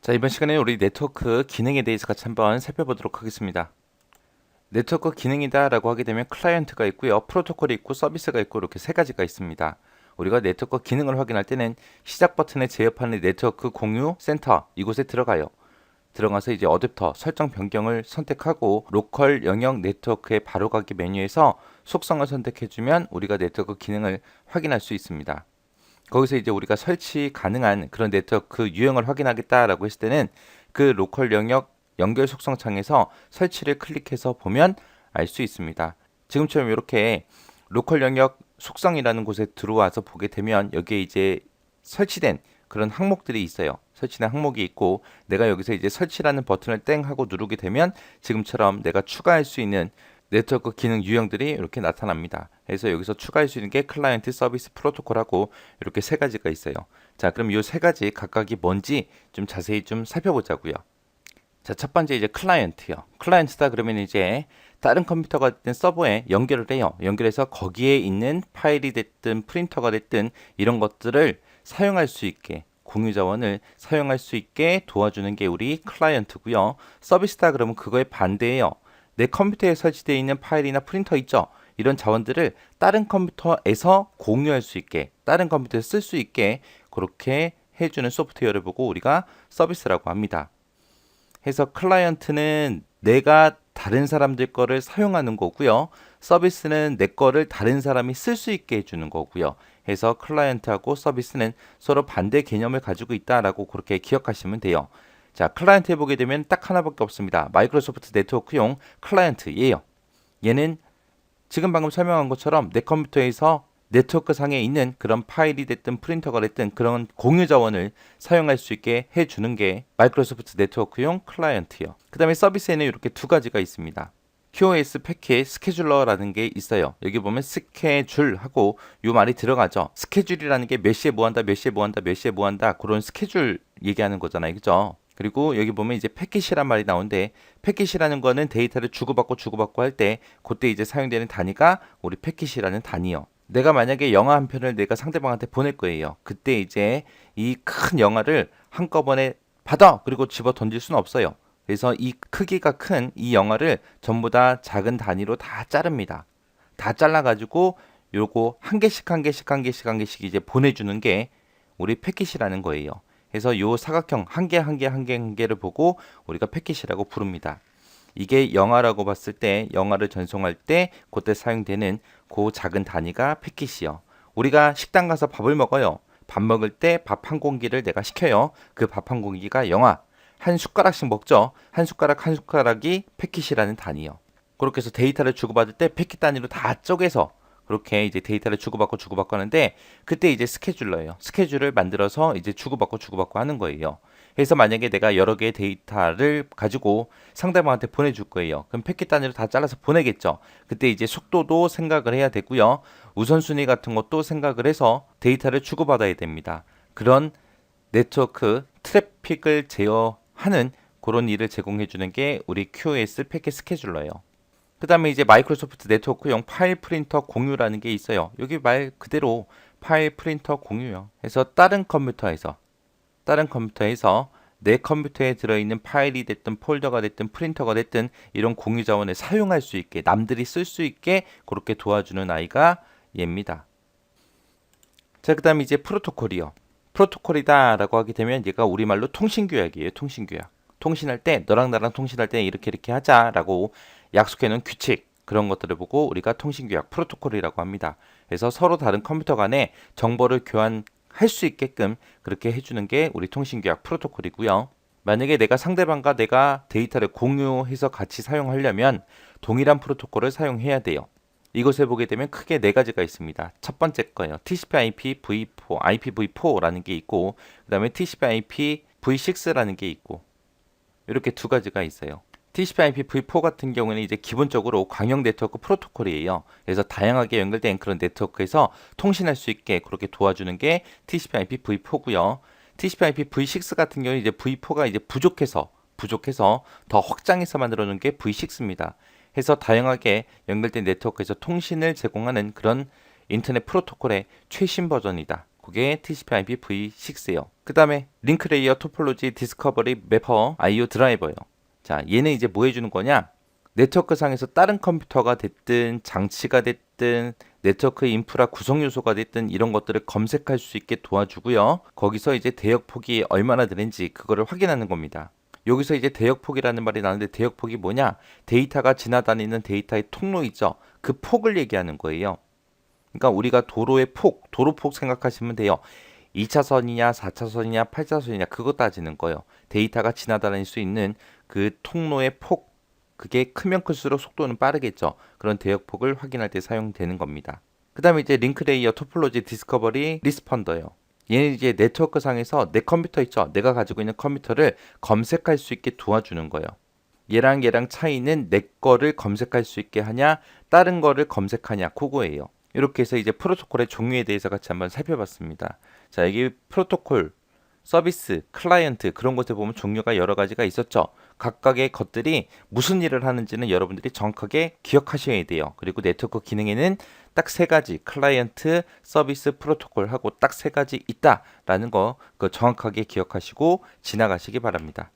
자, 이번 시간에 우리 네트워크 기능에 대해서 같이 한번 살펴보도록 하겠습니다. 네트워크 기능이다 라고 하게 되면 클라이언트가 있고요, 프로토콜이 있고 서비스가 있고 이렇게 세 가지가 있습니다. 우리가 네트워크 기능을 확인할 때는 시작 버튼에 제협하는 네트워크 공유 센터 이곳에 들어가요. 들어가서 이제 어댑터 설정 변경을 선택하고 로컬 영역 네트워크의 바로가기 메뉴에서 속성을 선택해주면 우리가 네트워크 기능을 확인할 수 있습니다. 거기서 이제 우리가 설치 가능한 그런 네트워크 유형을 확인하겠다라고 했을 때는 그 로컬 영역 연결 속성 창에서 설치를 클릭해서 보면 알 수 있습니다. 지금처럼 이렇게 로컬 영역 속성이라는 곳에 들어와서 보게 되면 여기에 이제 설치된 그런 항목들이 있어요. 설치된 항목이 있고 내가 여기서 이제 설치라는 버튼을 땡 하고 누르게 되면 지금처럼 내가 추가할 수 있는 네트워크 기능 유형들이 이렇게 나타납니다. 그래서 여기서 추가할 수 있는 게 클라이언트 서비스 프로토콜하고 이렇게 세 가지가 있어요. 자, 그럼 이 세 가지 각각이 뭔지 좀 자세히 좀 살펴보자고요. 자, 첫 번째 이제 클라이언트요. 클라이언트다 그러면 이제 다른 컴퓨터가 됐든 서버에 연결을 해요. 연결해서 거기에 있는 파일이 됐든 프린터가 됐든 이런 것들을 사용할 수 있게 공유 자원을 사용할 수 있게 도와주는 게 우리 클라이언트고요. 서비스다 그러면 그거에 반대예요. 내 컴퓨터에 설치되어 있는 파일이나 프린터 있죠. 이런 자원들을 다른 컴퓨터에서 공유할 수 있게, 다른 컴퓨터에 쓸 수 있게 그렇게 해주는 소프트웨어를 보고 우리가 서비스라고 합니다. 해서 클라이언트는 내가 다른 사람들 거를 사용하는 거고요. 서비스는 내 거를 다른 사람이 쓸 수 있게 해주는 거고요. 해서 클라이언트하고 서비스는 서로 반대 개념을 가지고 있다라고 그렇게 기억하시면 돼요. 자, 클라이언트에 보게 되면 딱 하나밖에 없습니다. 마이크로소프트 네트워크용 클라이언트예요. 얘는 지금 방금 설명한 것처럼 내 컴퓨터에서 네트워크 상에 있는 그런 파일이 됐든 프린터가 됐든 그런 공유 자원을 사용할 수 있게 해주는 게 마이크로소프트 네트워크용 클라이언트요. 그 다음에 서비스에는 이렇게 두 가지가 있습니다. QoS 패킷 스케줄러라는 게 있어요. 여기 보면 스케줄하고 이 말이 들어가죠. 스케줄이라는 게 몇 시에 뭐 한다, 몇 시에 뭐 한다, 몇 시에 뭐 한다 그런 스케줄 얘기하는 거잖아요. 그죠? 그리고 여기 보면 이제 패킷이란 말이 나오는데 패킷이라는 거는 데이터를 주고받고 할 때 그때 이제 사용되는 단위가 우리 패킷이라는 단위요. 내가 만약에 영화 한 편을 내가 상대방한테 보낼 거예요. 그때 이제 이 큰 영화를 한꺼번에 받아 그리고 집어 던질 수는 없어요. 그래서 이 크기가 큰 이 영화를 전부 다 작은 단위로 다 자릅니다. 다 잘라가지고 요거 한 개씩 한 개씩 한 개씩 한 개씩 이제 보내주는 게 우리 패킷이라는 거예요. 그래서 요 사각형 한 개 한 개 한 개 한 개를 보고 우리가 패킷이라고 부릅니다. 이게 영화라고 봤을 때 영화를 전송할 때 그때 사용되는 그 작은 단위가 패킷이요. 우리가 식당 가서 밥을 먹어요. 밥 먹을 때 밥 한 공기를 내가 시켜요. 그 밥 한 공기가 영화. 한 숟가락씩 먹죠. 한 숟가락 한 숟가락이 패킷이라는 단위요. 그렇게 해서 데이터를 주고받을 때 패킷 단위로 다 쪼개서 그렇게 이제 데이터를 주고받고 하는데 그때 이제 스케줄러예요. 스케줄을 만들어서 이제 주고받고 하는 거예요. 그래서 만약에 내가 여러 개의 데이터를 가지고 상대방한테 보내줄 거예요. 그럼 패킷 단위로 다 잘라서 보내겠죠. 그때 이제 속도도 생각을 해야 되고요. 우선순위 같은 것도 생각을 해서 데이터를 주고받아야 됩니다. 그런 네트워크 트래픽을 제어하는 그런 일을 제공해 주는 게 우리 QoS 패킷 스케줄러예요. 그 다음에 이제 마이크로소프트 네트워크용 파일 프린터 공유라는 게 있어요. 여기 말 그대로 파일 프린터 공유요. 그래서 다른 컴퓨터에서 내 컴퓨터에 들어있는 파일이 됐든 폴더가 됐든 프린터가 됐든 이런 공유 자원을 사용할 수 있게 남들이 쓸 수 있게 그렇게 도와주는 아이가 얘입니다. 자, 그 다음에 이제 프로토콜이요. 프로토콜이다 라고 하게 되면 얘가 우리말로 통신규약이에요. 통신규약. 통신할 때 너랑 나랑 통신할 때 이렇게 하자라고 약속해 놓은 규칙 그런 것들을 보고 우리가 통신규약 프로토콜이라고 합니다. 그래서 서로 다른 컴퓨터 간에 정보를 교환할 수 있게끔 그렇게 해주는 게 우리 통신규약 프로토콜이고요. 만약에 내가 상대방과 내가 데이터를 공유해서 같이 사용하려면 동일한 프로토콜을 사용해야 돼요. 이것을 보게 되면 크게 네 가지가 있습니다. 첫 번째 거예요. TCP/IP v4, IPv4라는 게 있고, 그 다음에 TCP/IP v6라는 게 있고, 이렇게 두 가지가 있어요. TCP/IP v4 같은 경우는 이제 기본적으로 광역 네트워크 프로토콜이에요. 그래서 다양하게 연결된 그런 네트워크에서 통신할 수 있게 그렇게 도와주는 게 TCP/IP v4고요. TCP/IP v6 같은 경우는 이제 v4가 이제 부족해서 더 확장해서 만들어 놓은 게 v6입니다. 해서 다양하게 연결된 네트워크에서 통신을 제공하는 그런 인터넷 프로토콜의 최신 버전이다. 그게 TCP/IP v6예요. 그 다음에 링크 레이어, 토폴로지, 디스커버리, 매퍼, IO 드라이버요. 자, 얘는 이제 뭐 해주는 거냐? 네트워크 상에서 다른 컴퓨터가 됐든 장치가 됐든 네트워크 인프라 구성 요소가 됐든 이런 것들을 검색할 수 있게 도와주고요. 거기서 이제 대역폭이 얼마나 되는지 그거를 확인하는 겁니다. 여기서 이제 대역폭이라는 말이 나오는데 대역폭이 뭐냐? 데이터가 지나다니는 데이터의 통로 있죠. 그 폭을 얘기하는 거예요. 그러니까 우리가 도로의 폭, 도로폭 생각하시면 돼요. 2차선이냐, 4차선이냐, 8차선이냐 그거 따지는 거예요. 데이터가 지나다닐 수 있는 그 통로의 폭, 그게 크면 클수록 속도는 빠르겠죠. 그런 대역폭을 확인할 때 사용되는 겁니다. 그 다음에 이제 링크 레이어, 토폴로지, 디스커버리, 리스펀더요. 얘는 이제 네트워크 상에서 내 컴퓨터 있죠. 내가 가지고 있는 컴퓨터를 검색할 수 있게 도와주는 거예요. 얘랑 차이는 내 거를 검색할 수 있게 하냐, 다른 거를 검색하냐, 그거예요. 이렇게 해서 이제 프로토콜의 종류에 대해서 같이 한번 살펴봤습니다. 자, 여기 프로토콜, 서비스, 클라이언트 그런 것에 보면 종류가 여러 가지가 있었죠. 각각의 것들이 무슨 일을 하는지는 여러분들이 정확하게 기억하셔야 돼요. 그리고 네트워크 기능에는 딱 세 가지, 클라이언트, 서비스, 프로토콜 하고 딱 세 가지 있다라는 거 그거 정확하게 기억하시고 지나가시기 바랍니다.